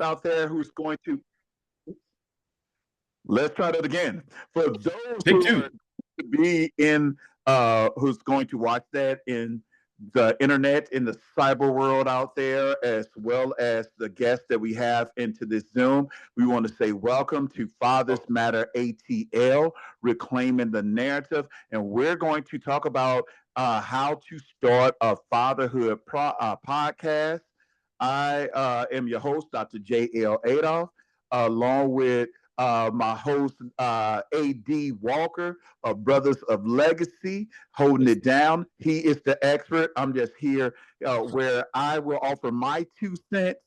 out there who's going to let's try that again. For those Take who are two. to be in who's going to watch that in the internet, in the cyber world out there, as well as the guests that we have into this Zoom, we want to say welcome to Fathers Matter ATL, Reclaiming the Narrative. And we're going to talk about how to start a fatherhood podcast. I am your host, Dr. J.L. Adolph, along with my host, A.D. Walker of Brothers of Legacy, holding it down. He is the expert. I'm just here where I will offer my 2 cents.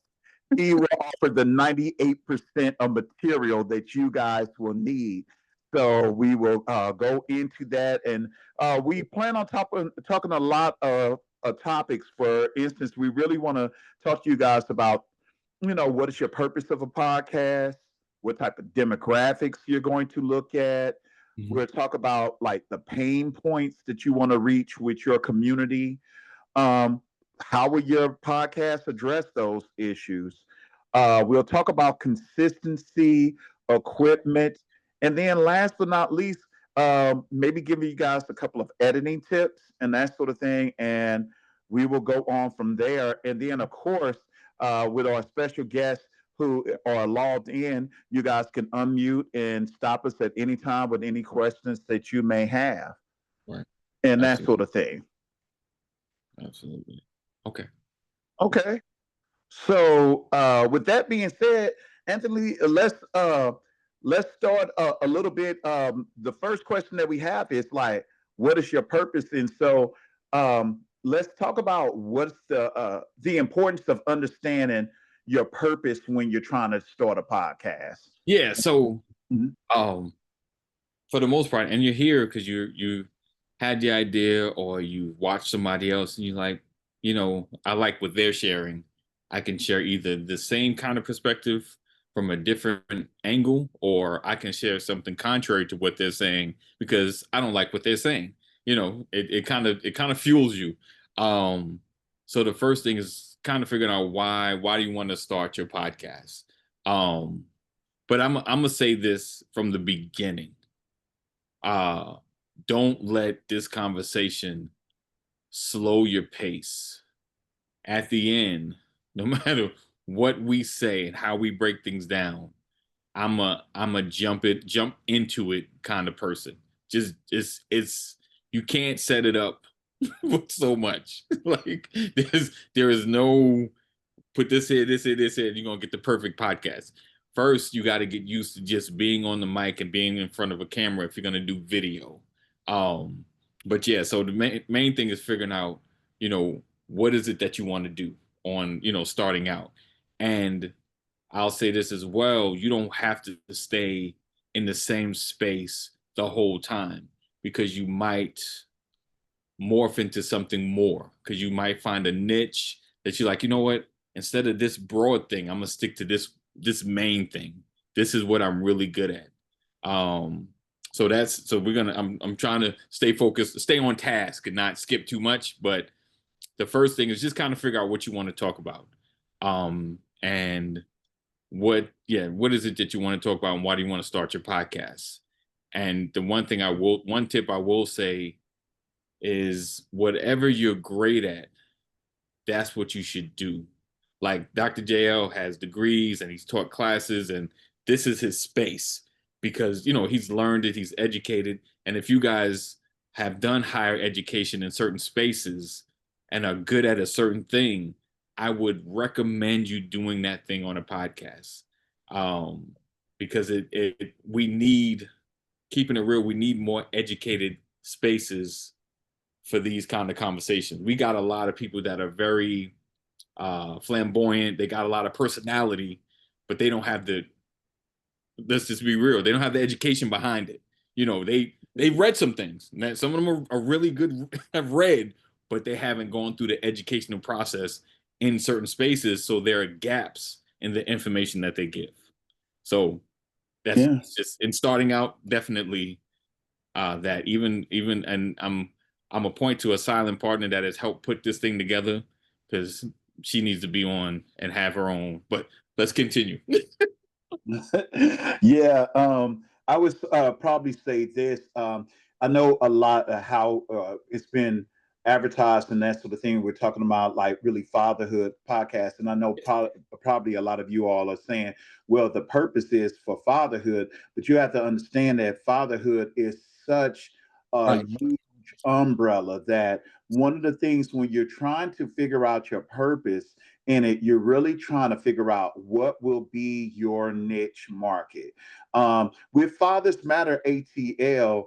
He will offer the 98% of material that you guys will need. So we will go into that. And we plan on talking a lot of topics. For instance, we really want to talk to you guys about, what is your purpose of a podcast? What type of demographics you're going to look at. Mhm. We'll talk about like the pain points that you want to reach with your community. Um, how will your podcast address those issues? We'll talk about consistency, equipment, and then last but not least, maybe giving you guys a couple of editing tips and that sort of thing. And we will go on from there. And then, of course, with our special guests who are logged in, you guys can unmute and stop us at any time with any questions that you may have Right. and that Absolutely. sort of thing. Absolutely. Okay. Okay. So, with that being said, Anthony, let's start a little bit. The first question that we have is like, what is your purpose? And so, let's talk about what's the importance of understanding your purpose when you're trying to start a podcast. Yeah. So, Mhm. um, for the most part, and you're here because you had the idea or you watched somebody else and you're like, I like what they're sharing. I can share either the same kind of perspective from a different angle, or I can share something contrary to what they're saying because I don't like what they're saying. It kind of fuels you. Um, so the first thing is kind of figuring out why do you want to start your podcast? Um, but I'm gonna say this from the beginning. uh don't let this conversation slow your pace. At the end, no matter what we say and how we break things down, I'm a jump into it kind of person. Just it's you can't set it up with so much. Like there is no put this here, this here, this here, and you're gonna get the perfect podcast. First, you got to get used to just being on the mic and being in front of a camera if you're gonna do video. Um, but yeah, so the main thing is figuring out, what is it that you want to do on, starting out. And I'll say this as well: you don't have to stay in the same space the whole time because you might morph into something more because you might find a niche that you're like, you know what? Instead of this broad thing, I'm gonna stick to this main thing. This is what I'm really good at. Um, so we're gonna I'm trying to stay focused, stay on task and not skip too much. But the first thing is just kind of figure out what you want to talk about. And what is it that you want to talk about and why do you want to start your podcast? And the one tip I will say is whatever you're great at, that's what you should do. Like Dr. JL has degrees and he's taught classes, and this is his space because, he's learned it, he's educated. And if you guys have done higher education in certain spaces and are good at a certain thing, I would recommend you doing that thing on a podcast. Um, because we need, keeping it real, we need more educated spaces for these kind of conversations. We got a lot of people that are very flamboyant. They got a lot of personality, but they don't have the. Let's just be real. They don't have the education behind it. They read some things. Some of them are really good. Have read, but they haven't gone through the educational process in certain spaces. So there are gaps in the information that they give. So that's Yeah. just in starting out. Definitely that even and I'm a point to a silent partner that has helped put this thing together because she needs to be on and have her own. But let's continue. Yeah, I would probably say this. I know a lot of how it's been advertised and that sort of thing. We're talking about like really fatherhood podcast, and I know probably a lot of you all are saying, well, the purpose is for fatherhood, but you have to understand that fatherhood is such a Right. huge umbrella that one of the things when you're trying to figure out your purpose in it, you're really trying to figure out what will be your niche market. With Fathers Matter ATL,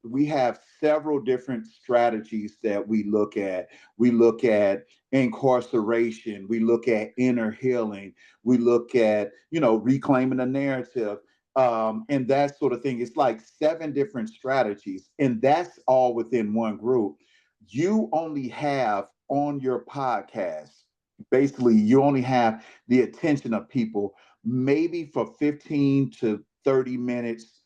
we have several different strategies that we look at. We look at incarceration, we look at inner healing, we look at, reclaiming the narrative. And that sort of thing. It's like seven different strategies, and that's all within one group. You only have on your podcast, basically you only have the attention of people maybe for 15 to 30 minutes,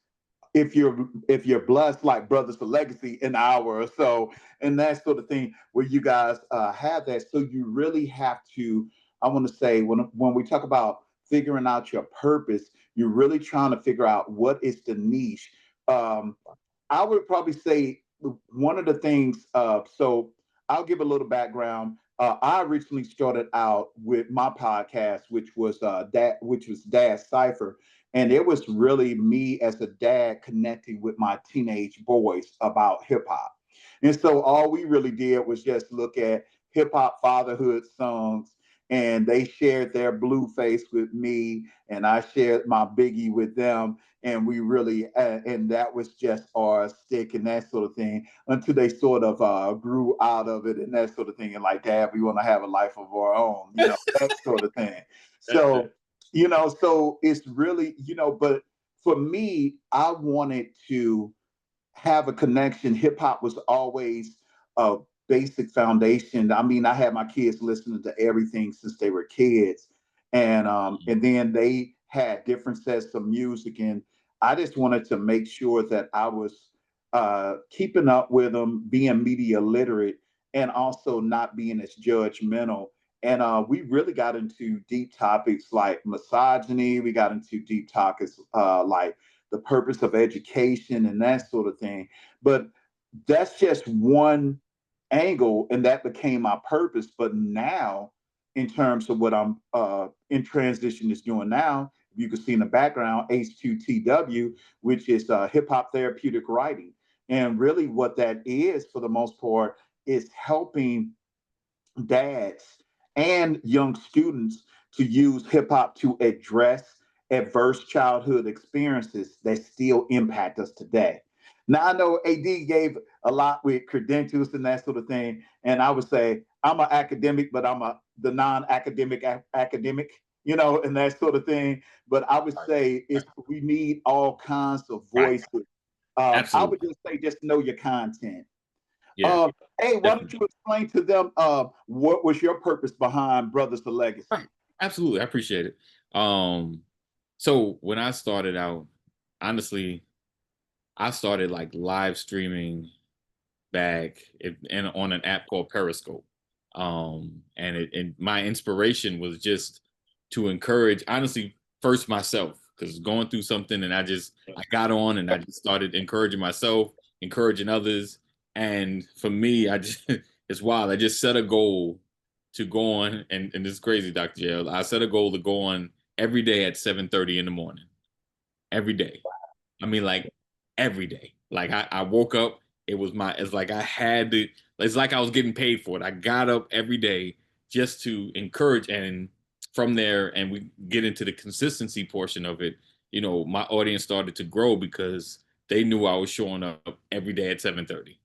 if you're blessed like Brothers for Legacy, an hour or so, and that sort of thing, where you guys have that. So you really have to, I want to say, when we talk about figuring out your purpose, you're really trying to figure out what is the niche. um, I would probably say one of the things. So I'll give a little background. I originally started out with my podcast, which was Dad Cipher, and it was really me as a dad connecting with my teenage boys about hip hop. And so all we really did was just look at hip hop fatherhood songs, and they shared their Blueface with me, and I shared my Biggie with them, and we really and that was just our stick and that sort of thing until they sort of grew out of it and that sort of thing, and like, Dad, we want to have a life of our own, that sort of thing. That's So it. so it's really, but for me, I wanted to have a connection. Hip hop was always a basic foundation. I mean, I had my kids listening to everything since they were kids, and then they had different sets of music, and I just wanted to make sure that I was keeping up with them, being media literate, and also not being as judgmental. And we really got into deep topics like misogyny. We got into deep topics like the purpose of education and that sort of thing. But that's just one angle, and that became my purpose. But now, in terms of what I'm in transition is doing now, you can see in the background H2TW, which is hip hop therapeutic writing. And really, what that is, for the most part, is helping dads and young students to use hip hop to address adverse childhood experiences that still impact us today. Now, I know AD gave a lot with credentials and that sort of thing, and I would say I'm an academic, but I'm the non-academic academic, and that sort of thing. But I would Right. say Right. we need all kinds of Right. voices. I would Absolutely. just say, just know your content. Yeah. Uh, hey, why don't Definitely. you explain to them what was your purpose behind Brothers to Right. Legacy? Absolutely. I appreciate it. Um, so when I started out, honestly, I started like live streaming back and on an app called Periscope. And my inspiration was just to encourage, honestly, first myself, because going through something, and I got on and I just started encouraging myself, encouraging others. And for me, I just it's wild. I just set a goal to go on, and it's crazy, Dr. Jail. I set a goal to go on every day at 7:30 in the morning. Every day. I mean, like every day. Like I woke up, it's like I had to, it's like I was getting paid for it. I got up every day just to encourage, and from there, and we get into the consistency portion of it, my audience started to grow because they knew I was showing up every day at 7:30.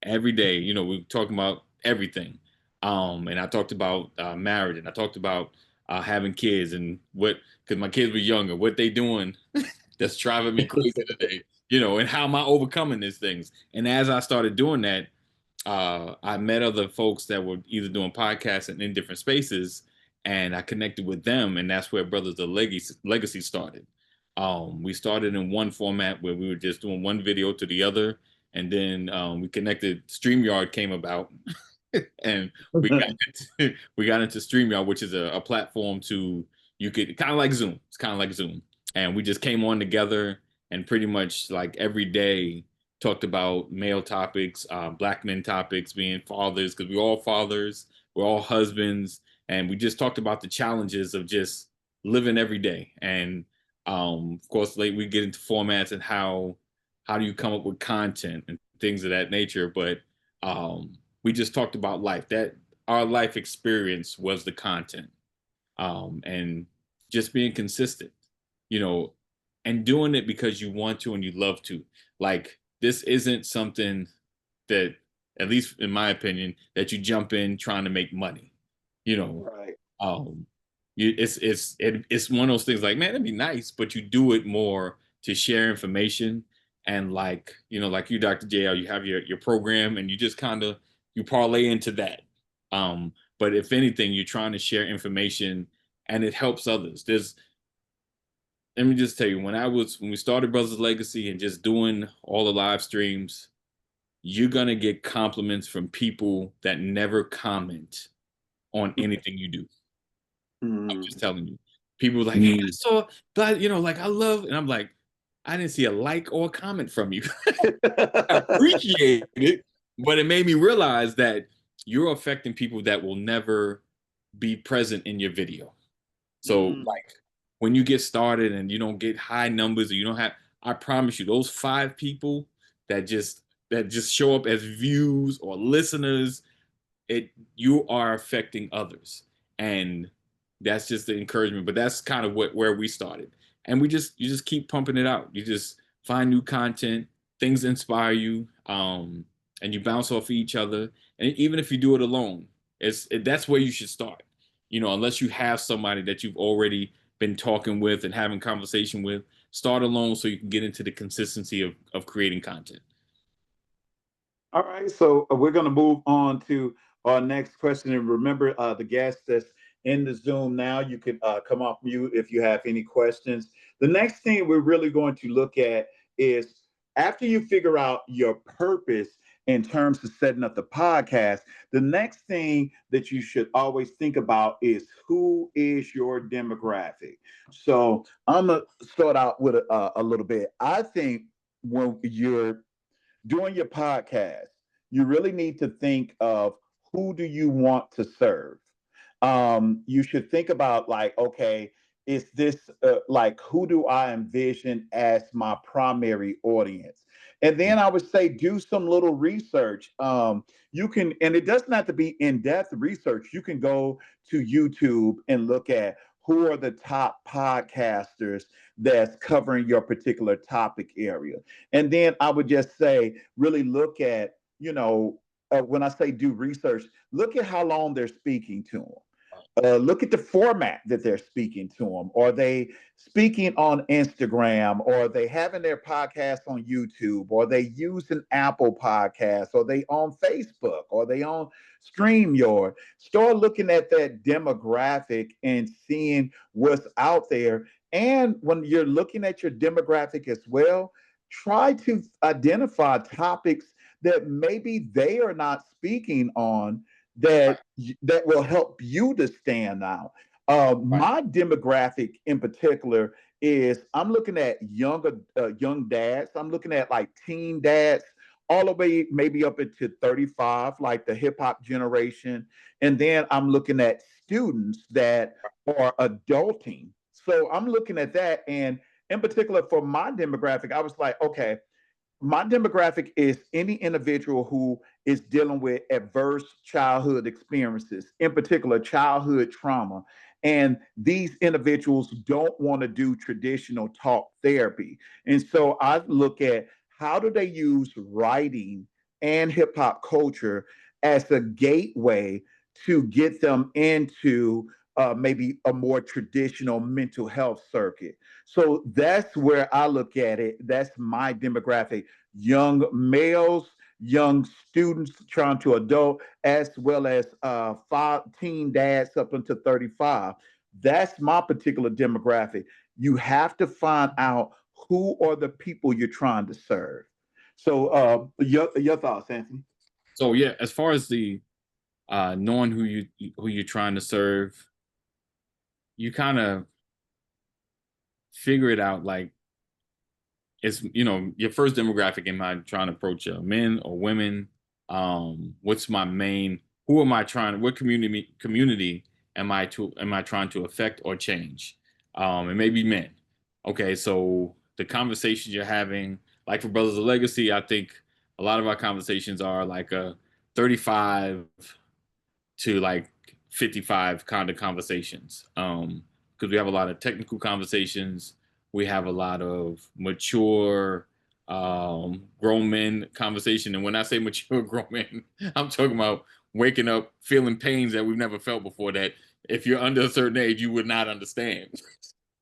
Every day, we were talking about everything. And I talked about marriage, and I talked about having kids, and because my kids were younger, what they doing that's driving me crazy today, and how am I overcoming these things? And as I started doing that, I met other folks that were either doing podcasts and in different spaces, and I connected with them, and that's where Brothers of Legacy started. We started in one format where we were just doing one video to the other, and then we connected. StreamYard came about, and we got into StreamYard, which is a platform to you could kind of like Zoom. It's kind of like Zoom. And we just came on together and pretty much like every day talked about male topics, black men topics, being fathers, because we're all fathers, we're all husbands, and we just talked about the challenges of just living every day. And of course, like we get into formats and how do you come up with content and things of that nature. But we just talked about life. That our life experience was the content, and just being consistent, you know, and doing it because you want to and you love to. Like this isn't something that, at least in my opinion, that you jump in trying to make money. You know, Right. um, it's one of those things like, man, it'd be nice, but you do it more to share information. And like, you know, like you, Dr. JL, you have your program and you just kind of you parlay into that. But if anything, you're trying to share information and it helps others. There's Let me just tell you, when we started Brothers Legacy and just doing all the live streams, you're gonna get compliments from people that never comment on anything you do. I'm Mm. just telling you. People were like, hey, I saw that, you know, like I love, and I'm like, I didn't see a like or a comment from you. I appreciate it, but it made me realize that you're affecting people that will never be present in your video. So Mm. like when you get started and you don't get high numbers or you don't have, I promise you, those 5 people that just show up as views or listeners, it you are affecting others. And that's just the encouragement. But that's kind of where we started. And you just keep pumping it out. You just find new content, things inspire you, and you bounce off each other. And even if you do it alone, that's where you should start. You know, unless you have somebody that you've already been talking with and having conversation with, start alone so you can get into the consistency of creating content. All right, so we're going to move on to our next question. And remember, the guest that's in the Zoom now, you can come off mute if you have any questions. The next thing we're really going to look at is after you figure out your purpose in terms of setting up the podcast, the next thing that you should always think about is who is your demographic. So I'm going to start out with a little bit. I think when you're doing your podcast, you really need to think of who do you want to serve. You should think about like, okay, is this like who do I envision as my primary audience? And then I would say do some little research. You can, and it doesn't have to be in-depth research. You can go to YouTube and look at who are the top podcasters that's covering your particular topic area. And then I would just say, really look at, when I say do research, look at how long they're speaking to them. Look at the format that they're speaking to them. Are they speaking on Instagram? Or are they having their podcast on YouTube? Or are they using Apple Podcasts? Or are they on Facebook? Or are they on StreamYard? Start looking at that demographic and seeing what's out there. And when you're looking at your demographic as well, try to identify topics that maybe they are not speaking on Right, that will help you to stand out. right, My demographic in particular is I'm looking at young dads. I'm looking at like teen dads, all the way maybe up into 35, like the hip hop generation, and then I'm looking at students that are adulting. So I'm looking at that, and in particular for my demographic, I was like, okay, my demographic is any individual who is dealing with adverse childhood experiences, in particular childhood trauma. And these individuals don't want to do traditional talk therapy. And so I look at how do they use writing and hip hop culture as a gateway to get them into maybe a more traditional mental health circuit. So that's where I look at it. That's my demographic: young males, young students trying to adult, as well as teen dads up until 35. That's my particular demographic. You have to find out who are the people you're trying to serve. So, your thoughts, Anthony? so yeah, as far as the knowing who you're trying to serve, you kind of figure it out like it's your first demographic. Am I trying to approach men or women? What's my main? Who am I trying? What community am I trying to affect or change? It may be men. Okay, so the conversations you're having, like for Brothers of Legacy, I think a lot of our conversations are like a 35 to like 55 kind of conversations. Because we have a lot of technical conversations, we have a lot of mature grown men conversation. And when I say mature grown men, I'm talking about waking up feeling pains that we've never felt before, that if you're under a certain age you would not understand.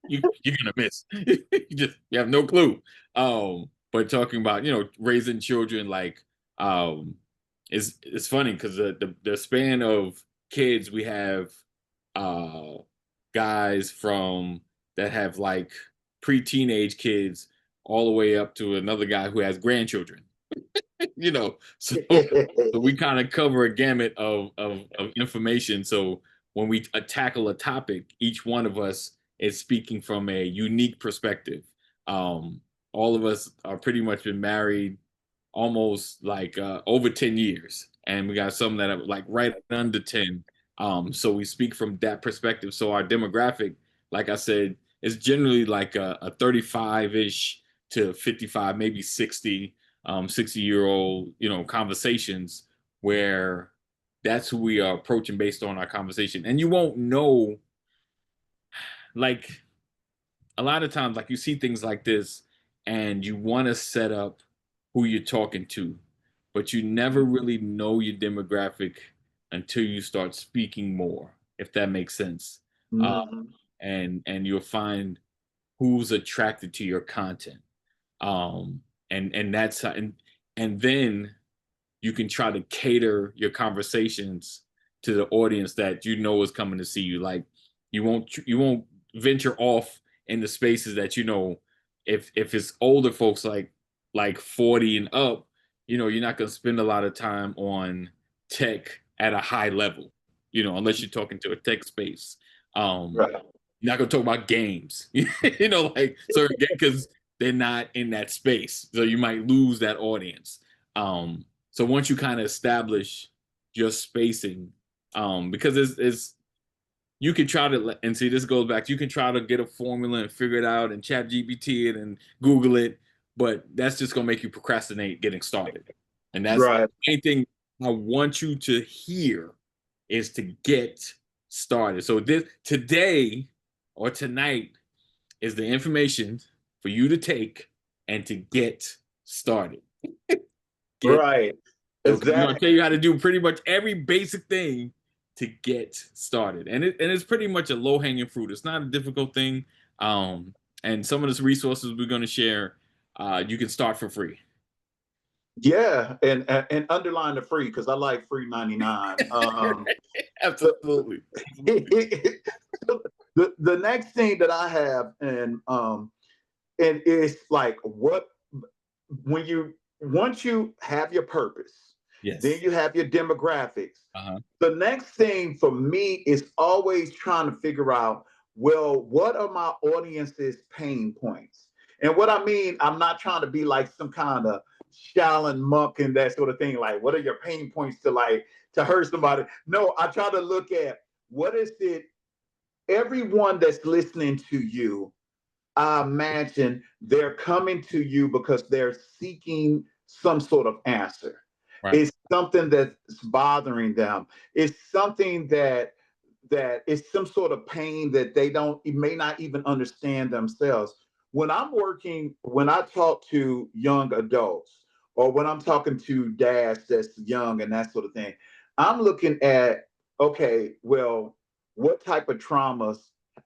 You're gonna miss. You have no clue. But talking about raising children, like it's funny because the span of kids we have, uh guys from that have like pre-teenage kids all the way up to another guy who has grandchildren. So we kind of cover a gamut of information. So when we tackle a topic, each one of us is speaking from a unique perspective. Um, all of us are pretty much been married almost like over 10 years, and we got some that are like right under 10. So we speak from that perspective. So our demographic, like I said, is generally like a 35-ish to 55, maybe 60, 60-year-old, conversations, where that's who we are approaching based on our conversation. And you won't know, like, a lot of times, like, you see things like this and you want to set up who you're talking to, but you never really know your demographic until you start speaking more, if that makes sense. uh, Mhm. and you'll find who's attracted to your content. um and that's how, and then you can try to cater your conversations to the audience that is coming to see you. Like, you won't venture off in the spaces that if it's older folks, like 40 and up, you're not going to spend a lot of time on tech at a high level, unless you're talking to a tech space. um Right. you're not going to talk about games, like certain games, because they're not in that space. So you might lose that audience. So once you kind of establish your spacing, because it's you can try to, and see, this goes back, you can try to get a formula and figure it out and chat GPT it and Google it, but that's just gonna make you procrastinate getting started. And that's Right. the main thing I want you to hear, is to get started. So this today or tonight is the information for you to take and to get started. Get Right. Okay, we're gonna Exactly. tell you how to do pretty much every basic thing to get started, and it's pretty much a low hanging fruit. It's not a difficult thing. Um, and some of the resources we're gonna share, you can start for free. Yeah, and underline the free because I like free 99. The, Absolutely, absolutely. the the next thing that I have, and it's like, what when you once you have your purpose, then Yes. you have your demographics. Uh-huh. The next thing for me is always trying to figure out, well, what are my audience's pain points? And what I mean, I'm not trying to be like some kind of Shaolin monk and that sort of thing. Like, what are your pain points to hurt somebody? No, I try to look at what is it. Everyone that's listening to you, I imagine they're coming to you because they're seeking some sort of answer. Right. It's something that's bothering them. It's something that is some sort of pain that they don't may not even understand themselves. When I talk to young adults, or when I'm talking to dads that's young and that sort of thing, I'm looking at, okay, well, what type of traumas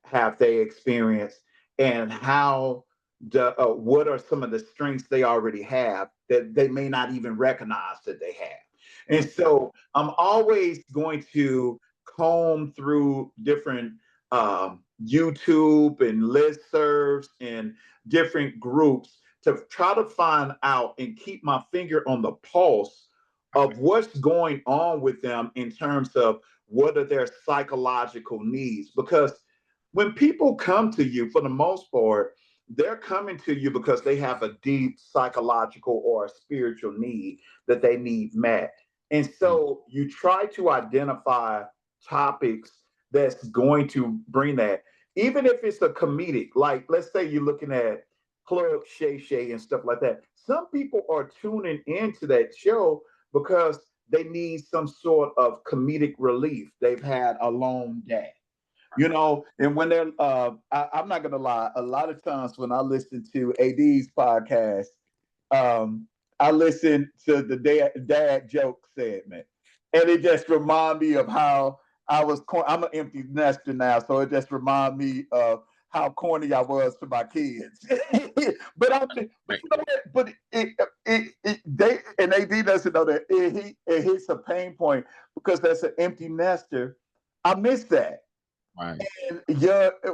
have they experienced, and what are some of the strengths they already have that they may not even recognize that they have. And so I'm always going to comb through different YouTube and listservs and different groups to try to find out and keep my finger on the pulse of what's going on with them in terms of what are their psychological needs. Because when people come to you, for the most part, they're coming to you because they have a deep psychological or spiritual need that they need met. And Mm. so you try to identify topics that's going to bring that, even if it's a comedic, like let's say you're looking at Club Shay Shay and stuff like that. Some people are tuning into that show because they need some sort of comedic relief. They've had a long day, and when they're I'm not gonna lie, a lot of times when I listen to AD's podcast, um I listen to the dad joke segment, and it just remind me of how I'm an empty nester now, so it just remind me of how corny I was to my kids. But Right. you know what, but they and AD doesn't know that it hits a pain point, because that's an empty nester. I miss that. Right. And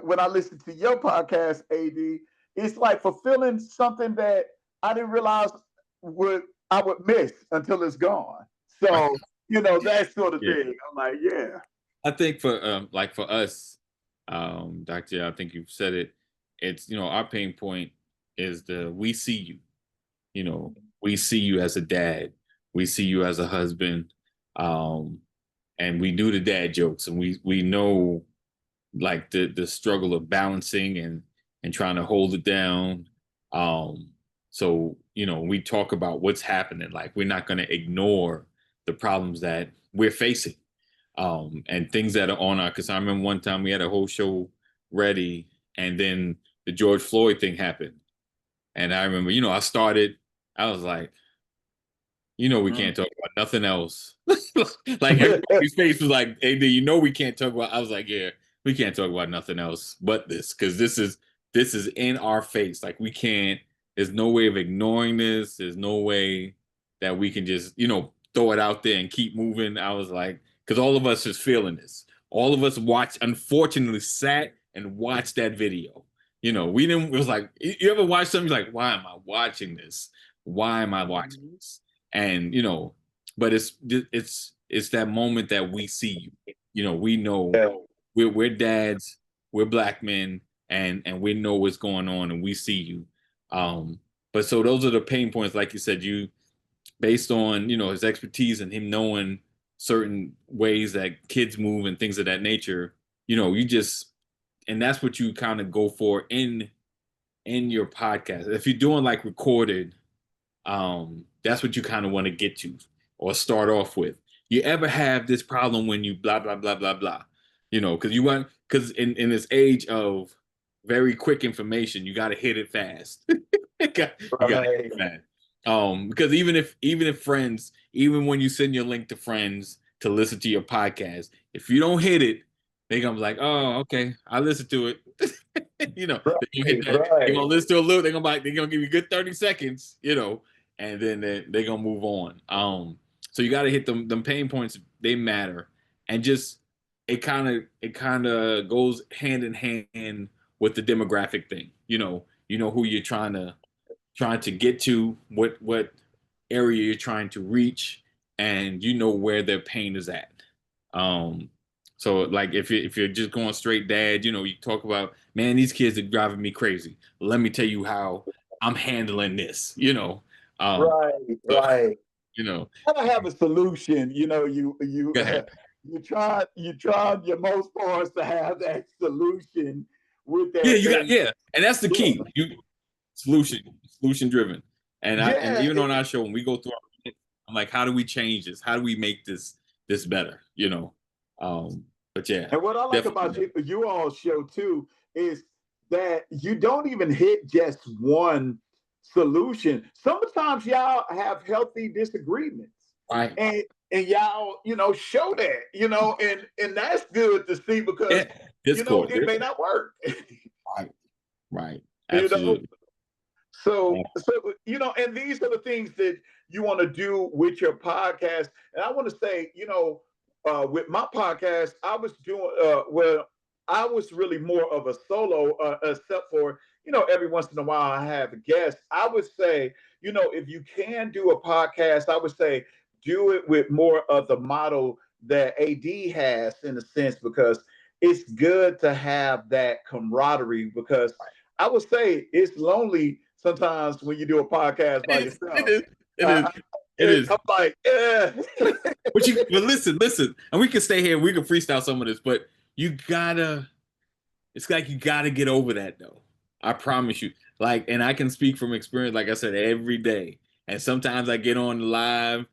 when I listen to your podcast, AD, it's like fulfilling something that I didn't realize would I would miss until it's gone. Right. So, that sort of Yeah. thing. I'm like, yeah. I think for like for us, Doctor, I think you've said it. It's our pain point is the we see you. We see you as a dad. We see you as a husband. Um, and we do the dad jokes, and we know like the struggle of balancing and trying to hold it down. Um, so we talk about what's happening. Like we're not going to ignore the problems that we're facing, and things that are on our. Because I remember one time we had a whole show ready, and then the George Floyd thing happened, and I remember, I started. I was like, we Mm. can't talk about nothing else. Like everybody's face was like, "Hey, we can't talk about." I was like, "Yeah, we can't talk about nothing else but this, because this is in our face. Like we can't. There's no way of ignoring this. There's no way that we can just throw it out there and keep moving." I was like, because all of us is feeling this. All of us unfortunately sat and watched that video. We didn't. It was like, you ever watch something? You're like, why am I watching this? Why am I watching this? And but it's that moment that we see you. We know Yeah. we're dads, we're black men, and we know what's going on, and we see you. But so those are the pain points, like you said, you based on his expertise and him knowing certain ways that kids move and things of that nature. You just, and that's what you kind of go for in your podcast. If you're doing like recorded, that's what you kind of want to get to or start off with. You ever have this problem when you blah blah blah blah blah, because in this age of very quick information, you got to hit it fast. You got to hit Right. it fast. Because even if friends, even when you send your link to friends to listen to your podcast, if you don't hit it, they're gonna be like, "Oh, okay, I listen to it." They hit Right. that. They're Right. gonna listen to a little. They're gonna give you a good 30 seconds. And then they're gonna move on. So you got to hit them pain points. They matter, and just it kind of goes hand in hand with the demographic thing. Who you're trying to get to, what area you're trying to reach, and where their pain is at. Um, so like if you're just going straight dad, you talk about, man, these kids are driving me crazy. Let me tell you how I'm handling this. Um, Right. so, Right. you know, Gotta have a solution. go ahead. you try your most parts to have that solution with Yeah, that. you got And yeah, and that's the yeah, key. You solution driven, and yeah, even on our show when we go through, I'm like, how do we change this? How do we make this better? Um, but yeah, and what I like about definitely. you all show too is that you don't even hit just one solution. Sometimes y'all have healthy disagreements, Right. and y'all show that, and that's good to see, because Yeah. Discord. it may not work. Right. Right. you know Absolutely. so and these are the things that you want to do with your podcast. And I want to say, with my podcast, I was doing well, I was really more of a solo, except for every once in a while I have a guest. I would say, if you can do a podcast, I would say do it with more of the model that AD has, in a sense, because it's good to have that camaraderie, because I would say it's lonely sometimes when you do a podcast by It is. It yourself. is. It Uh, is. It is. I'm like, eh. But listen, and we can stay here. We can freestyle some of this, but you gotta. It's like you gotta get over that though. I promise you. Like, and I can speak from experience. Like I said, every day, and sometimes I get on live,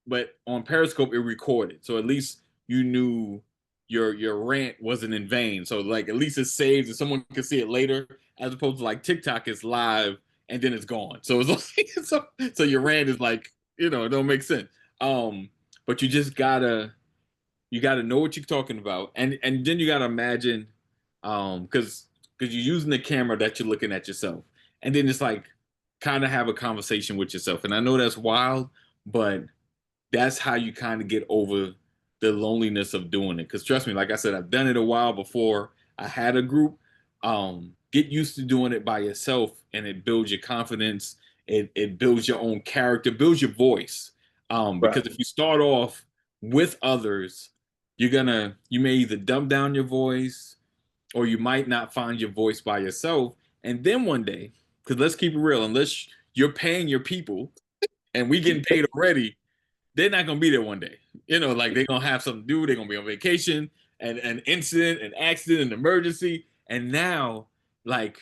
but on Periscope it recorded, so at least you knew your rant wasn't in vain. So like at least it's saved and someone can see it later, as opposed to like TikTok is live and then it's gone. So it's like so your rant is like it don't make sense. Um, but you gotta know what you're talking about, and then you gotta imagine, because you're using the camera that you're looking at yourself, and then it's like kind of have a conversation with yourself. And I know that's wild, but that's how you kind of get over the loneliness of doing it. Because trust me, like I said, I've done it a while before I had a group. Get used to doing it by yourself, and it builds your confidence. It builds your own character, builds your voice. Right. Because if you start off with others, you may either dumb down your voice, or you might not find your voice by yourself. And then one day, because let's keep it real, unless you're paying your people, and we getting paid already, they're not gonna be there one day. Like they're gonna have something to do. They're gonna be on vacation, and an incident, an accident, an emergency. And now, like,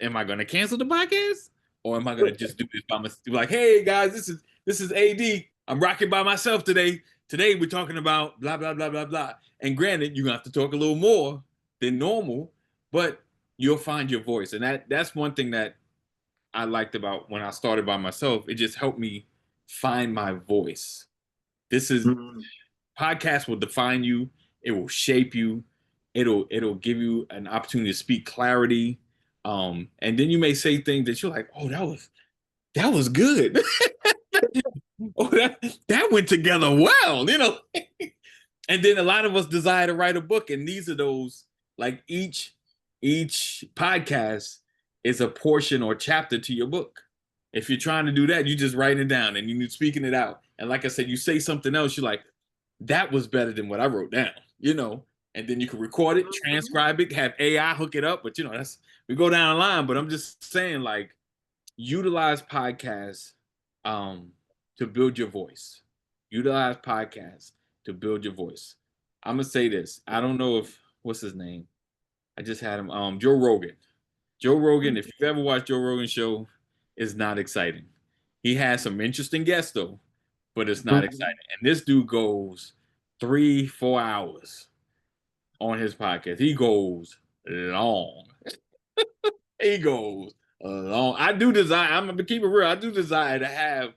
am I gonna cancel the podcast, or am I gonna just do this by myself? Like, hey guys, this is AD. I'm rocking by myself today. Today we're talking about blah blah blah blah blah. And granted, you're gonna have to talk a little more than normal, but you'll find your voice. And that's one thing that I liked about when I started by myself. It just helped me find my voice. This is Mhm. Podcast will define you. It will shape you. It'll give you an opportunity to speak clarity. And then you may say things that you're like, oh, that was good. Oh, that went together well. And then a lot of us desire to write a book, and these are those, like each podcast is a portion or chapter to your book. If you're trying to do that, you just write it down and you're speaking it out. And like I said, you say something else, you're like, that was better than what I wrote down. And then you can record it, Mhm. transcribe it, have AI hook it up. But that's we go down the line. But I'm just saying, like, utilize podcasts um to build your voice. Utilize podcasts to build your voice. I'm gonna say this. I don't know if what's his name. I just had him. Joe Rogan. Joe Rogan. If you've ever watched Joe Rogan show, is not exciting. He has some interesting guests though, but it's not Mhm. exciting. And this dude goes 3-4 hours on his podcast. He goes long. He goes long. I do desire. I'm gonna keep it real. I do desire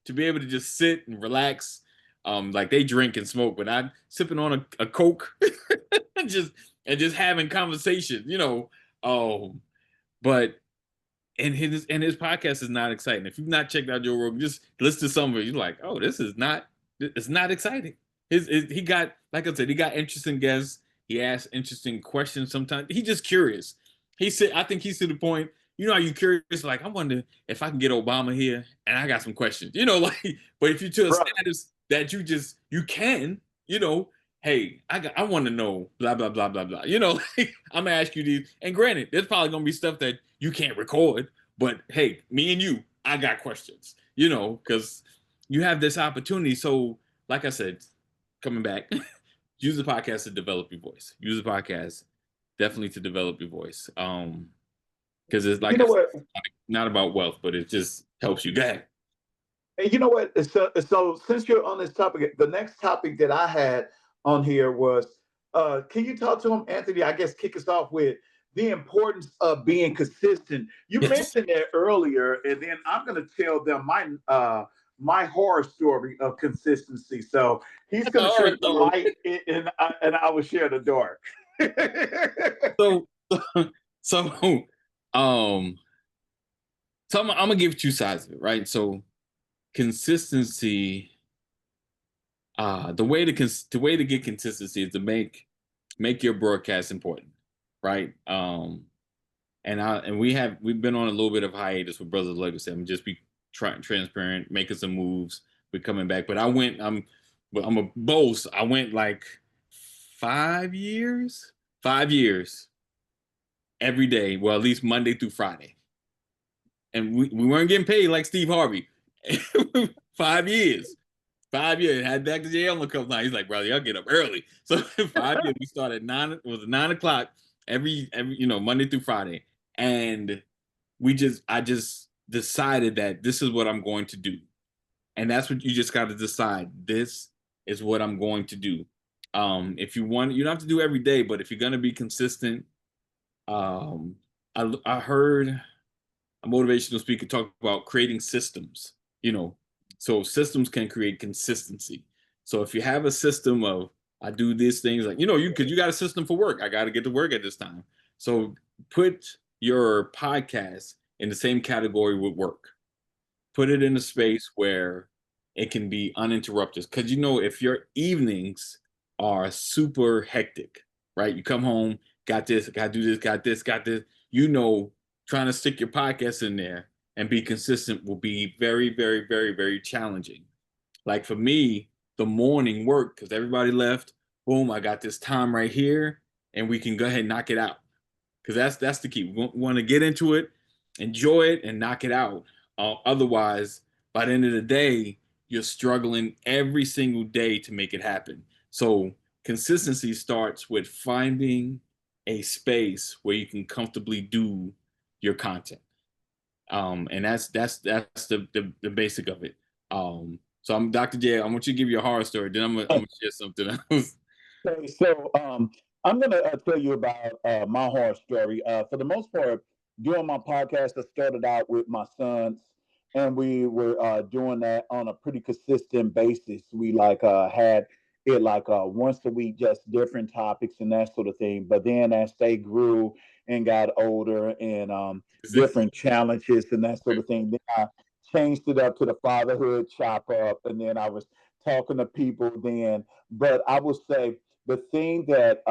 to be able to just sit and relax. Like they drink and smoke, but I'm sipping on a Coke, and just having conversation. Um, but and his podcast is not exciting. If you've not checked out Joe Rogan, just listen to some of it. You're like, oh, this is not. It's not exciting. He got, like I said, he got interesting guests. He asked interesting questions. Sometimes he's just curious. He said, I think he's to the point. How you curious? Like, I wonder if I can get Obama here, and I got some questions. Like, but if you're to a Right. status that you can, hey, I want to know blah blah blah blah blah. Like, I'm gonna ask you these. And granted, there's probably gonna be stuff that you can't record, but hey, me and you, I got questions. Because you have this opportunity. So, like I said, coming back, use the podcast to develop your voice. Use the podcast definitely to develop your voice. Because it's You like I know said, what? not about wealth, but it just helps you get. And you know what? So since you're on this topic, the next topic that I had on here was, can you talk to him, Anthony? I guess kick us off with the importance of being consistent. You Yes. mentioned that earlier, and then I'm going to tell them my horror story of consistency. So he's going to All share right, the story. light, and I will share the dark. So, so, um, so I'm gonna give two sides of it, right? So consistency, the way to get consistency is to make your broadcast important, right? And we've been on a little bit of hiatus with Brothers Legacy. I'm just be transparent, making some moves. We're coming back, but I'm a boast. I went like 5 years 5 years every day. Well, at least Monday through Friday. And we weren't getting paid like Steve Harvey. 5 years. 5 years. Had back to jail a couple times. He's like, brother, y'all get up early. So 5 years. We started at 9. It was 9 o'clock every Monday through Friday. And I just decided that this is what I'm going to do. And that's what you just got to decide. This is what I'm going to do. If you want, you don't have to do every day, but if you're going to be consistent, I heard a motivational speaker talk about creating systems, so systems can create consistency. So if you have a system of, I do these things, like, because you got a system for work. I got to get to work at this time. So put your podcast in the same category with work. Put it in a space where it can be uninterrupted. Because if your evenings are super hectic, right? You come home, got this, got to do this, got this, got this. Trying to stick your podcast in there and be consistent will be very, very, very, very challenging. Like for me, the morning work, because everybody left, boom, I got this time right here, and we can go ahead and knock it out. Because that's the key. We want to get into it, enjoy it, and knock it out. Otherwise, by the end of the day, you're struggling every single day to make it happen. So consistency starts with finding a space where you can comfortably do your content. And that's the basic of it. So I'm Dr. J. I want you to give you a horror story. Then I'm gonna share something else. Okay, so I'm going to tell you about my horror story. For the most part, doing my podcast, I started out with my sons, and we were doing that on a pretty consistent basis. We had it once a week, just different topics and that sort of thing. But then as they grew and got older, and different challenges and that sort of thing, then I changed it up to the Fatherhood chop up, and then I was talking to people then. But I will say the thing that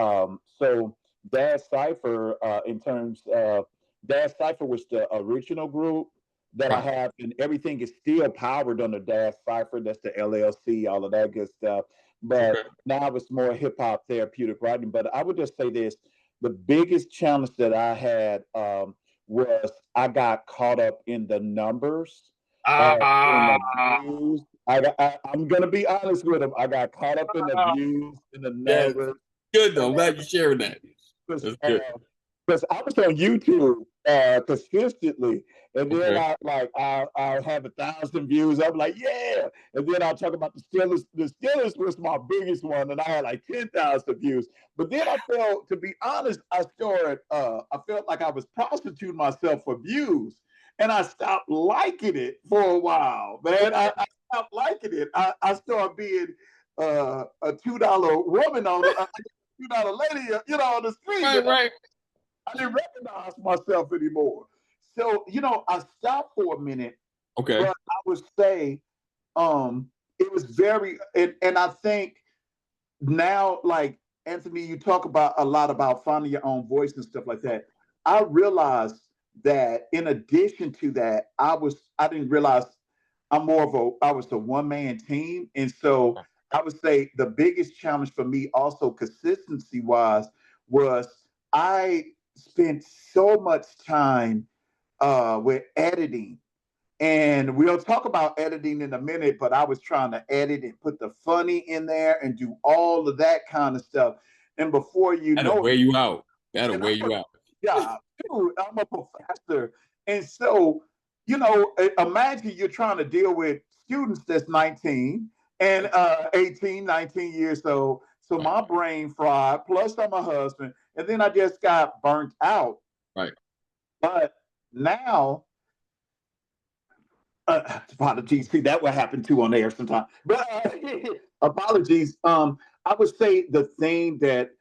so Dad Cipher in terms of Dad Cipher was the original group that I Right. have, and everything is still powered under Dad Cipher. That's the LLC, all of that good stuff. But Okay. now it's more hip hop therapeutic writing. But I would just say this: the biggest challenge that I had was I got caught up in the numbers, in the Ah, views. I'm gonna be honest with him. I got caught up in the views, in the yes. numbers, Good and though. I'm glad you're sharing that. because That's good. I was on YouTube consistently, and then Okay. I'll have 1,000 views. I'm like, yeah, and then I'll talk about the Steelers. The Steelers was my biggest one, and I had like 10,000 views. But then I felt, to be honest, I felt like I was prostituting myself for views, and I stopped liking it for a while, man. I stopped liking it. I started being a $2 woman on a $2 lady, on the street. Right, right. I didn't recognize myself anymore. So, I stopped for a minute, but Okay. I would say it was and I think now, like Anthony, you talk about a lot about finding your own voice and stuff like that. I realized that in addition to that, I didn't realize I was a one-man team. And so I would say the biggest challenge for me also consistency wise was I spent so much time with editing. And we'll talk about editing in a minute, but I was trying to edit and put the funny in there and do all of that kind of stuff. And before you That'll know wear it, you out. That'll and wear you out. job, dude, I'm a professor. And so, imagine you're trying to deal with students that's 19 and 18, 19 years old. So Right. my brain fried, plus I'm a husband. And then I just got burnt out. Right. But now, apologies. See, that would happen too on air sometimes. But apologies. I would say the thing that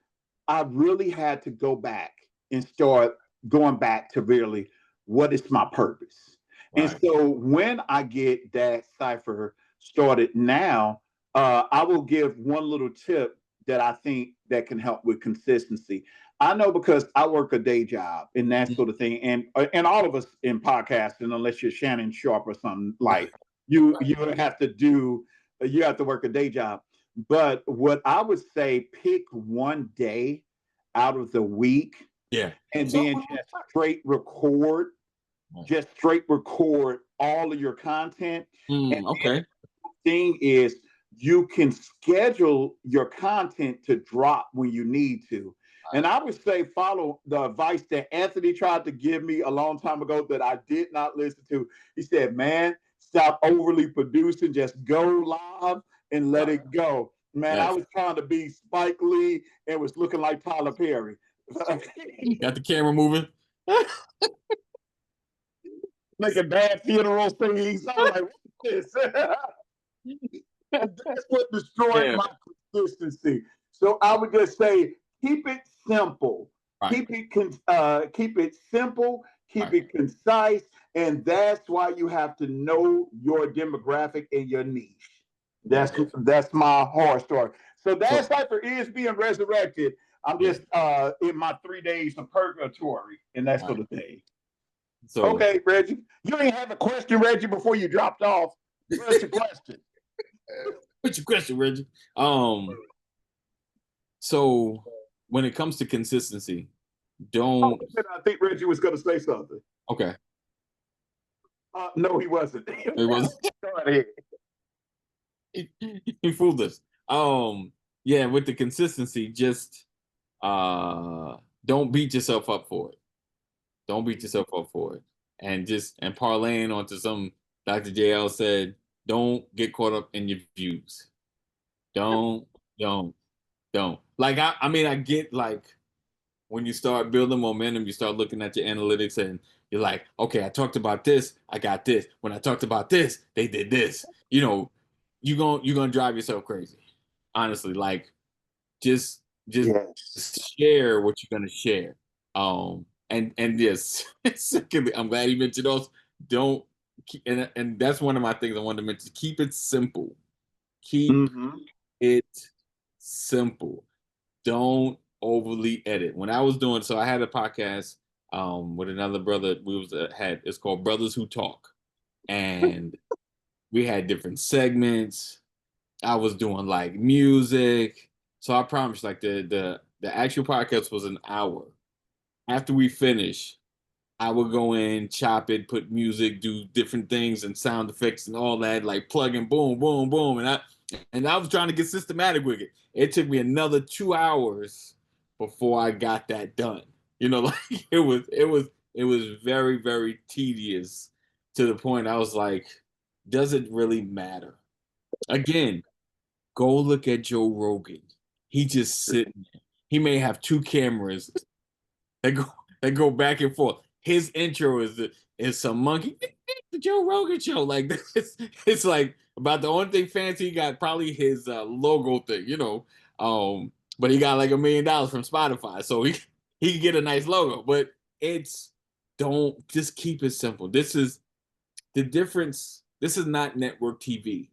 I really had to go back and start going back to really what is my purpose. And Right. so when I get that cipher started now, I will give one little tip that I think that can help with consistency. I know because I work a day job and that sort of thing, and all of us in podcasting, unless you're Shannon Sharp or something, like you have to work a day job. But what I would say, pick one day out of the week, Yeah. and So, then just straight record all of your content. And okay. the thing is, you can schedule your content to drop when you need to. And I would say follow the advice that Anthony tried to give me a long time ago that I did not listen to. He said, man, stop overly producing, just go live and let it go. Man, I Yes. was trying to be Spike Lee and was looking like Tyler Perry. Got the camera moving. Making bad funeral scenes. I'm like, what is this? That's what destroyed Yeah. my consistency. So I would just say, keep it simple. Right. Keep it simple. Keep Right. it concise, and that's why you have to know your demographic and your niche. That's my horror story. So that cipher is being resurrected. I'm just in my 3 days of purgatory, and that's for the day. So Okay, Reggie, you ain't have a question, Reggie, before you dropped off. What's your question? what's your question, Reggie? So when it comes to consistency, don't. I think Reggie was going to say something. Okay. No, he wasn't. It was. Go ahead. He fooled us. Yeah, with the consistency, just don't beat yourself up for it. Don't beat yourself up for it. And parlaying onto some Dr. JL said, don't get caught up in your views. Don't, don't, don't. Like I mean, I get like when you start building momentum, you start looking at your analytics and you're like, okay, I talked about this, I got this. When I talked about this, they did this. You know, you're gonna drive yourself crazy. Honestly, like just share what you're gonna share. And yes, secondly, I'm glad you mentioned those. Don't and that's one of my things I wanted to mention. Keep it simple. Keep it simple. Don't overly edit. When I was doing so, I had a podcast with another brother. We was had it's called Brothers Who Talk, and we had different segments. I was doing like music. So I promise, like the actual podcast was an hour. After we finish, I would go in, chop it, put music, do different things and sound effects and all that, like plug and boom, boom, boom. And I was trying to get systematic with it. It took me another 2 hours before I got that done. You know, like it was very, very tedious to the point I was like, does it really matter? Again, go look at Joe Rogan. He just sitting there. He may have two cameras that go that go back and forth. His intro is some monkey, the Joe Rogan show. Like it's like about the only thing fancy he got probably his logo thing, you know. But he got like $1 million from Spotify, so he can get a nice logo. But it's don't just keep it simple. This is the difference. This is not network TV.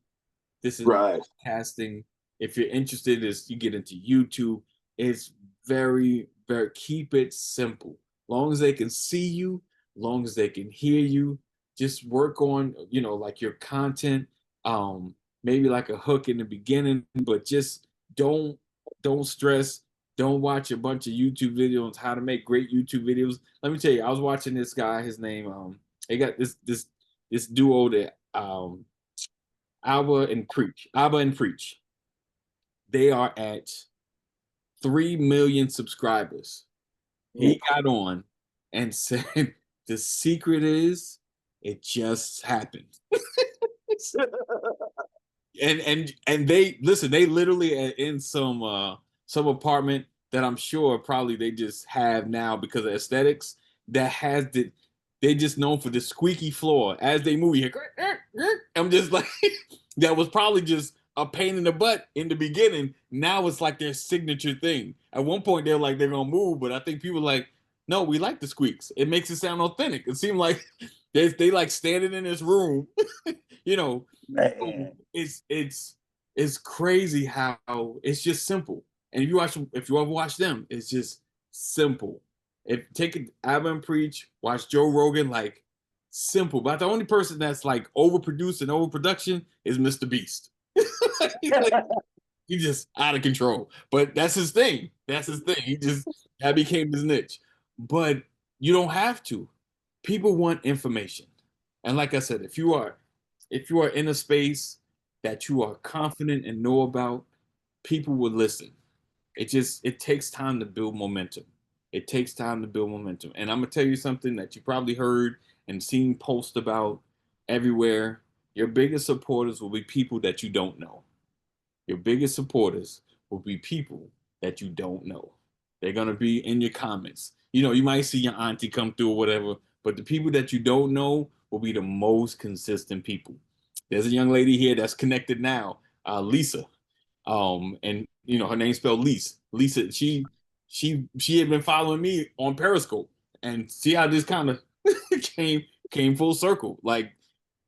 This is podcasting. If you're interested, is you get into YouTube. It's very, very keep it simple. Long as they can see you, long as they can hear you, just work on, like your content. Maybe like a hook in the beginning, but just don't stress. Don't watch a bunch of YouTube videos how to make great YouTube videos. Let me tell you, I was watching this guy. His name, they got this duo that Abba and Preach. They are at 3 million subscribers. He got on and said the secret is it just happened. and they listen, they literally are in some apartment that I'm sure probably they just have now because of aesthetics that has they just known for the squeaky floor as they move here. I'm just like that was probably just a pain in the butt in the beginning. Now it's like their signature thing. At one point they're like they're gonna move, but I think people are like, no, we like the squeaks. It makes it sound authentic. It seemed like they like standing in this room, you know. Man. It's crazy how it's just simple. And if you ever watch them, it's just simple. If take it, Abba and Preach, watch Joe Rogan, like simple. But the only person that's like overproduced and overproduction is Mr. Beast. He's just out of control. But that's his thing. That's his thing. That became his niche. But you don't have to. People want information. And like I said, if you are in a space that you are confident and know about, people will listen. It takes time to build momentum. It takes time to build momentum. And I'm gonna tell you something that you probably heard and seen posts about everywhere. Your biggest supporters will be people that you don't know. Your biggest supporters will be people that you don't know. They're gonna be in your comments. You might see your auntie come through or whatever, but the people that you don't know will be the most consistent people. There's a young lady here that's connected now, Lisa. And her name's spelled Lise. Lisa, she had been following me on Periscope, and see how this kind of came full circle. Like,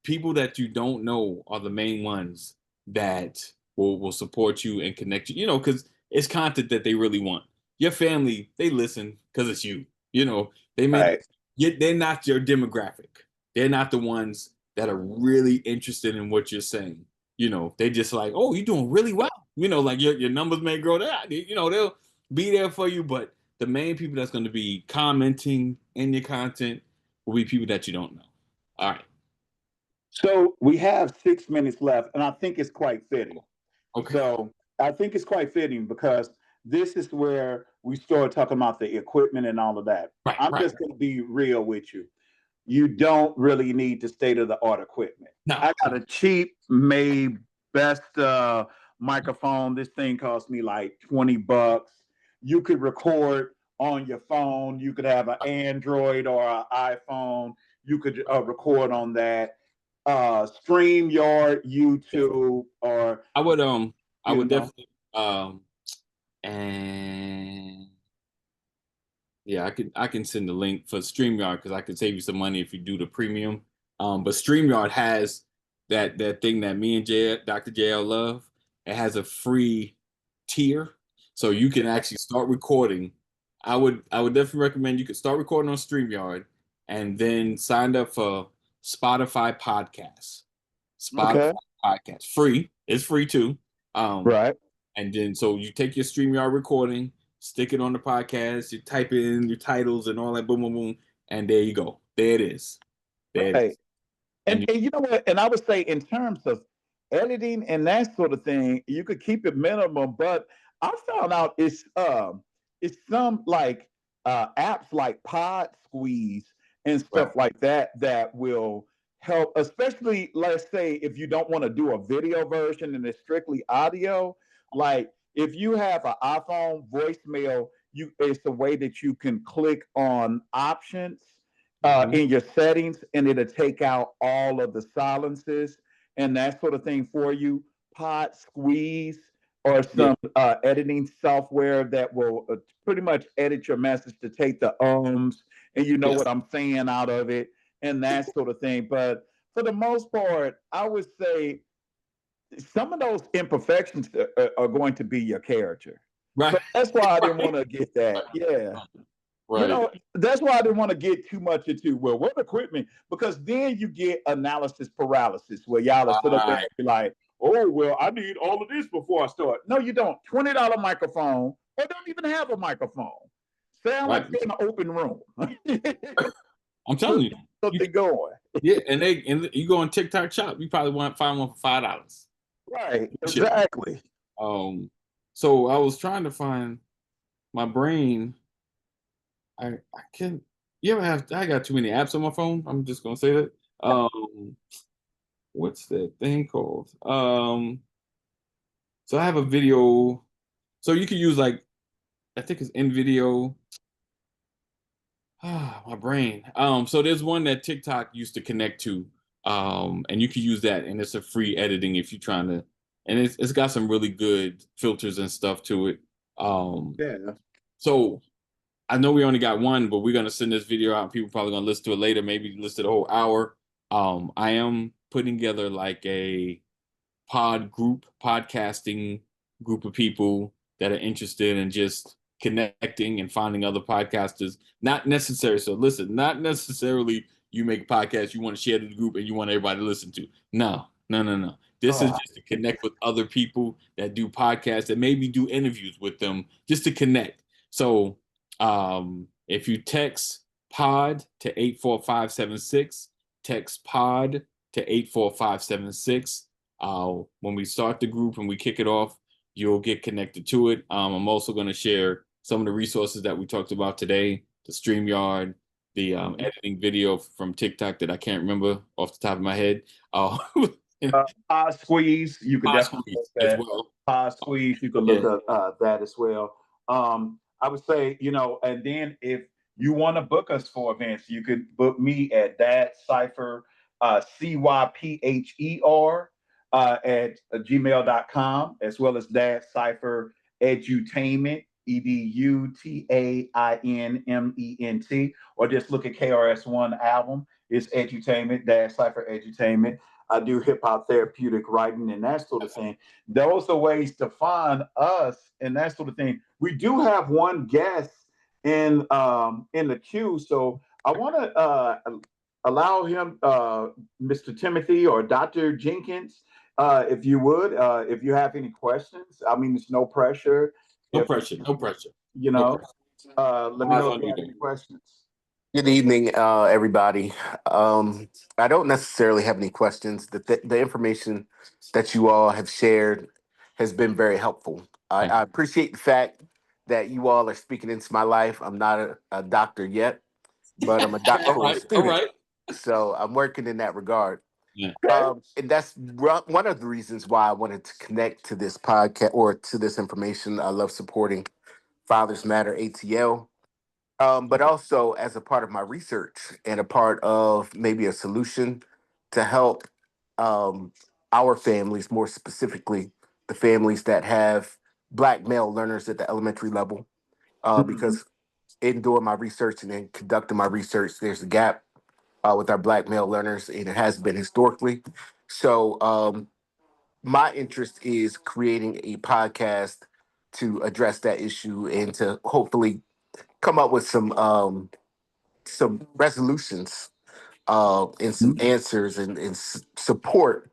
people that you don't know are the main ones that will support you and connect you. Because it's content that they really want. Your family, they listen because it's you. They may Right. they're not your demographic. They're not the ones that are really interested in what you're saying. They just like, oh, you're doing really well. Like your numbers may grow there. They'll be there for you, but the main people that's going to be commenting in your content will be people that you don't know. All right. So we have 6 minutes left, and I think it's quite fitting. Okay. So I think it's quite fitting because this is where we start talking about the equipment and all of that. Right. I'm Right. just going to be real with you. You don't really need the state of the art equipment. No. I got a cheap made best microphone. This thing cost me like $20. You could record on your phone. You could have an Android or an iPhone. You could record on that. StreamYard, YouTube, or I would I you would know, definitely and yeah, I can send the link for StreamYard because I can save you some money if you do the premium. But StreamYard has that thing that me and Dr. JL love. It has a free tier, so you can actually start recording. I would definitely recommend you could start recording on StreamYard and then sign up for Spotify podcasts. Spotify okay, podcast free. It's free too. Um, right, and then so you take your StreamYard recording, stick it on the podcast, you type in your titles and all that, boom, boom, boom, and there you go. There it is. There it right. is. And And you know what? And I would say in terms of editing and that sort of thing, you could keep it minimum. But I found out it's some like apps like Pod Squeeze and right. stuff like that that will help, especially let's say if you don't want to do a video version and it's strictly audio. Like if you have an iPhone voicemail, it's a way that you can click on options Hmm. in your settings, and it'll take out all of the silences and that sort of thing for you. Pod Squeeze or Yeah. some editing software that will pretty much edit your message to take the ums and you know what Yes. I'm saying out of it and that sort of thing. But for the most part, I would say some of those imperfections are going to be your character. Right. So that's why I didn't Right. want to get that. Yeah. You Right. know, that's why I didn't want to get too much into, well, what equipment? Because then you get analysis paralysis where y'all are sit up there Right. and be like, oh, well, I need all of this before I start. No, you don't. $20 microphone or don't even have a microphone. Sound like Right. you're in an open room. I'm telling Put you. You something going. yeah, and you go on TikTok shop, you probably want to find one for $5. Right. Shit. Exactly. Um, so I was trying to find my brain. I can't. You ever have? I got too many apps on my phone. I'm just gonna say that. What's that thing called? So I have a video. So you can use like I think it's in video. Ah, my brain. So there's one that TikTok used to connect to. And you can use that, and it's a free editing if you're trying to, and it's got some really good filters and stuff to it. Um, Yeah. so I know we only got one, but we're gonna send this video out. People probably gonna listen to it later, maybe listen to the whole hour. I am putting together like a podcasting group of people that are interested in just connecting and finding other podcasters. Not necessary. So listen, not necessarily you make a podcast you want to share to the group and you want everybody to listen to. No, no, no, no. This is Oh, just to connect with other people that do podcasts and maybe do interviews with them just to connect. So If you text pod to 84576, text pod to 84576. When we start the group and we kick it off, you'll get connected to it. I'm also going to share some of the resources that we talked about today, the StreamYard, the editing video from TikTok that I can't remember off the top of my head. Pod Squeeze, you could definitely look As at well. Pod Squeeze. You could look at that as well. I would say, and then if you want to book us for events, you could book me at Dad Cypher, CYPHER, at gmail.com, as well as Dad Cypher Edutainment, EDUTAINMENT, or just look at KRS-One album. It's Edutainment, Dad Cypher Edutainment. I do hip hop therapeutic writing and that sort of thing. Those are ways to find us and that sort of thing. We do have one guest in the queue, so I want to allow him, Mr. Timothy or Dr. Jenkins, if you would, if you have any questions. I mean, it's no pressure. No pressure. No pressure. You No know, pressure. let me know if you have any questions. Good evening, everybody. I don't necessarily have any questions. The information that you all have shared has been very helpful. I appreciate the fact that you all are speaking into my life. I'm not a doctor yet, but I'm a doctoral student. All right. So I'm working in that regard. Yeah. And that's one of the reasons why I wanted to connect to this podcast or to this information. I love supporting Fathers Matter ATL. But also as a part of my research and a part of maybe a solution to help our families, more specifically the families that have Black male learners at the elementary level. Because in doing my research and in conducting my research, there's a gap with our Black male learners, and it has been historically. So my interest is creating a podcast to address that issue and to hopefully come up with some resolutions and some answers and support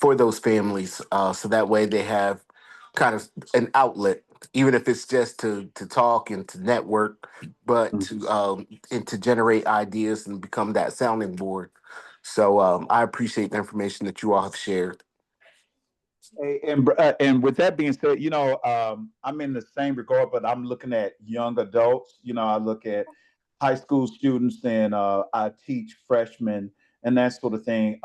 for those families, so that way they have kind of an outlet, even if it's just to talk and to network, but to and to generate ideas and become that sounding board. So I appreciate the information that you all have shared. Hey, and with that being said, I'm in the same regard, but I'm looking at young adults. I look at high school students and I teach freshmen and that sort of thing.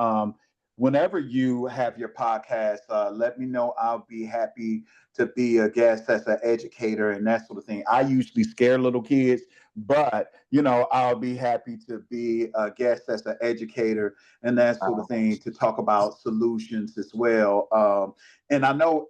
Whenever you have your podcast, let me know. I'll be happy to be a guest as an educator and that sort of thing. I usually scare little kids, but I'll be happy to be a guest as an educator and that sort of thing to talk about solutions as well. And I know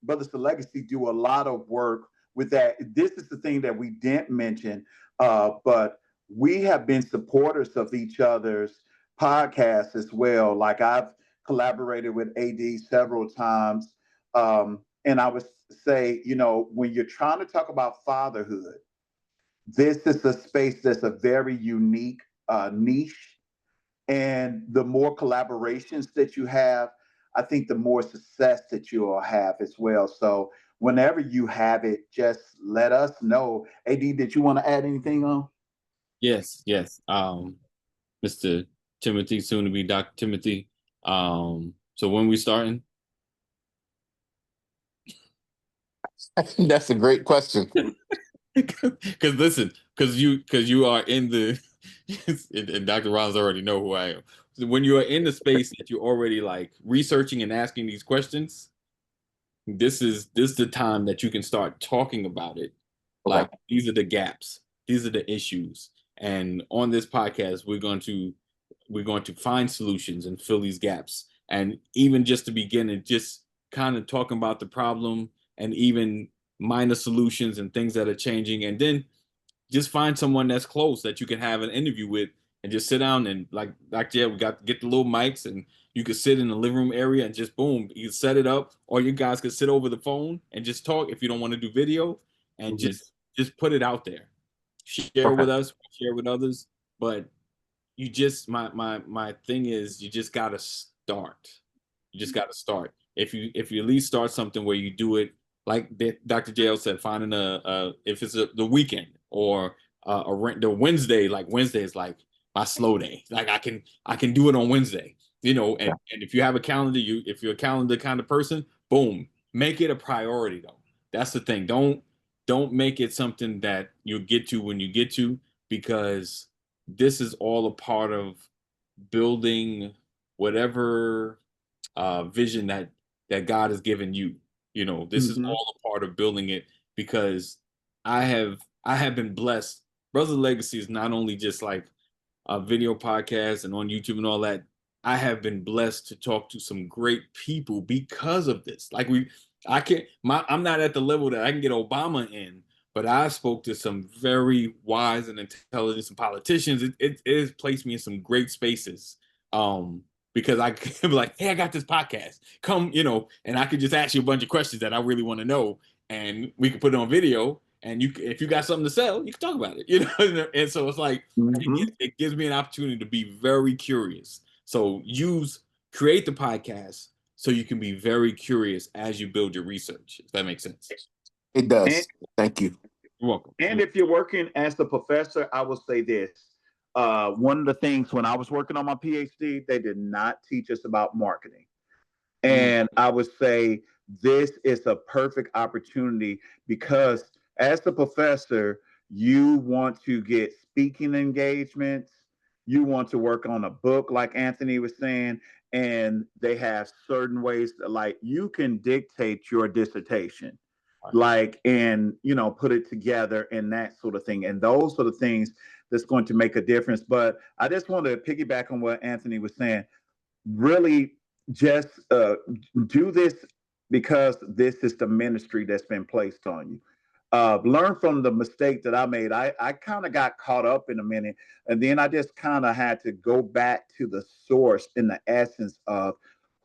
Brothers to Legacy do a lot of work with that. This is the thing that we didn't mention, but we have been supporters of each other's podcasts as well. Like I've collaborated with AD several times. And I would say, when you're trying to talk about fatherhood, this is a space that's a very unique niche. And the more collaborations that you have, I think the more success that you'll have as well. So whenever you have it, just let us know. AD, did you want to add anything on? Yes. Mr. Timothy, soon to be Dr. Timothy. So when we starting? That's a great question. Because listen, because you are in the and Dr. Rollins already know who I am. When you are in the space that you're already like researching and asking these questions, this is the time that you can start talking about it. Okay. Like these are the gaps, these are the issues. And on this podcast, we're going to find solutions and fill these gaps. And even just to begin and just kind of talking about the problem and even minor solutions and things that are changing. And then just find someone that's close that you can have an interview with and just sit down and like yeah, we got get the little mics and you could sit in the living room area and just boom, you set it up, or you guys could sit over the phone and just talk if you don't want to do video and just put it out there. Share with us, share with others. But you just my thing is you just gotta start. You just gotta start. If you at least start something where you do it like Dr. JL said, finding if it's the weekend or the Wednesday, like Wednesday is like my slow day. Like I can do it on Wednesday, and if you have a calendar, if you're a calendar kind of person, boom, make it a priority though. That's the thing. Don't make it something that you get to when you get to, because this is all a part of building whatever vision that God has given you. This is all a part of building it, because I have been blessed. Brother Legacy is not only just like a video podcast and on YouTube and all that. I have been blessed to talk to some great people because of this. Like I'm not at the level that I can get Obama in, but I spoke to some very wise and intelligent some politicians. It has placed me in some great spaces. Because I could be like, hey, I got this podcast. Come, and I could just ask you a bunch of questions that I really want to know, and we could put it on video. And if you got something to sell, you can talk about it, And so it's like it gives me an opportunity to be very curious. So create the podcast so you can be very curious as you build your research. If that makes sense. It does. Thank you. You're welcome. And if you're working as a professor, I will say this. One of the things when I was working on my PhD, they did not teach us about marketing. And I would say this is a perfect opportunity, because as a professor, you want to get speaking engagements. You want to work on a book, like Anthony was saying, and they have certain ways that, like, you can dictate your dissertation, like, and put it together and that sort of thing. And those sort of things that's going to make a difference. But I just want to piggyback on what Anthony was saying. Really, just do this because this is the ministry that's been placed on you. Learn from the mistake that I made. I kind of got caught up in a minute, and then I just kind of had to go back to the source and the essence of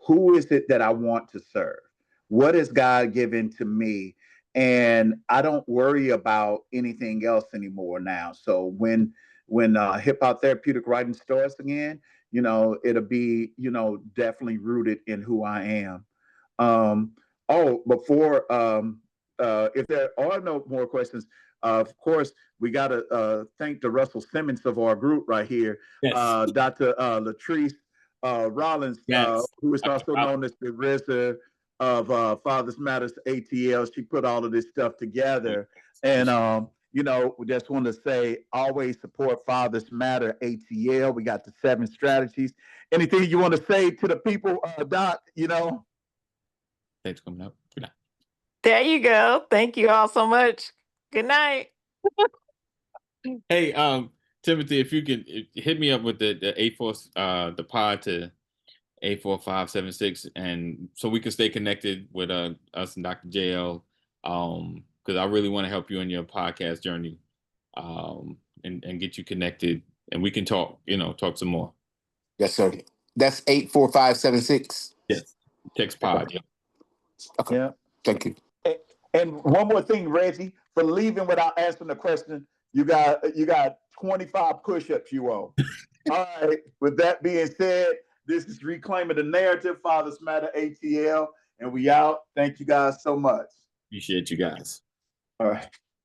who is it that I want to serve? What is God given to me? And I don't worry about anything else anymore now. So when hip hop therapeutic writing starts again, it'll be, definitely rooted in who I am. Before, if there are no more questions, of course, we got to thank the Russell Simmons of our group right here, Yes. Dr. Latrice Rollins, Yes. who is also known as the RZA of Fathers Matters ATL. She put all of this stuff together. And, we just want to say, always support Fathers Matter ATL. We got the 7 strategies. Anything you want to say to the people, Doc, Thanks for coming up. Good night. There you go. Thank you all so much. Good night. Hey, Timothy, if you can hit me up with the 84 the pod to 84576, and so we can stay connected with us and Dr. JL, because I really want to help you in your podcast journey, and get you connected, and we can talk some more. Yes, sir. That's 84576. Yes. Text pod. Yeah. Okay. Yeah. Thank you. And one more thing, Reggie, for leaving without answering the question, you got 25 push-ups you owe. All right. With that being said, this is Reclaiming the Narrative, Fathers Matter ATL, and we out. Thank you guys so much. Appreciate you guys. All right.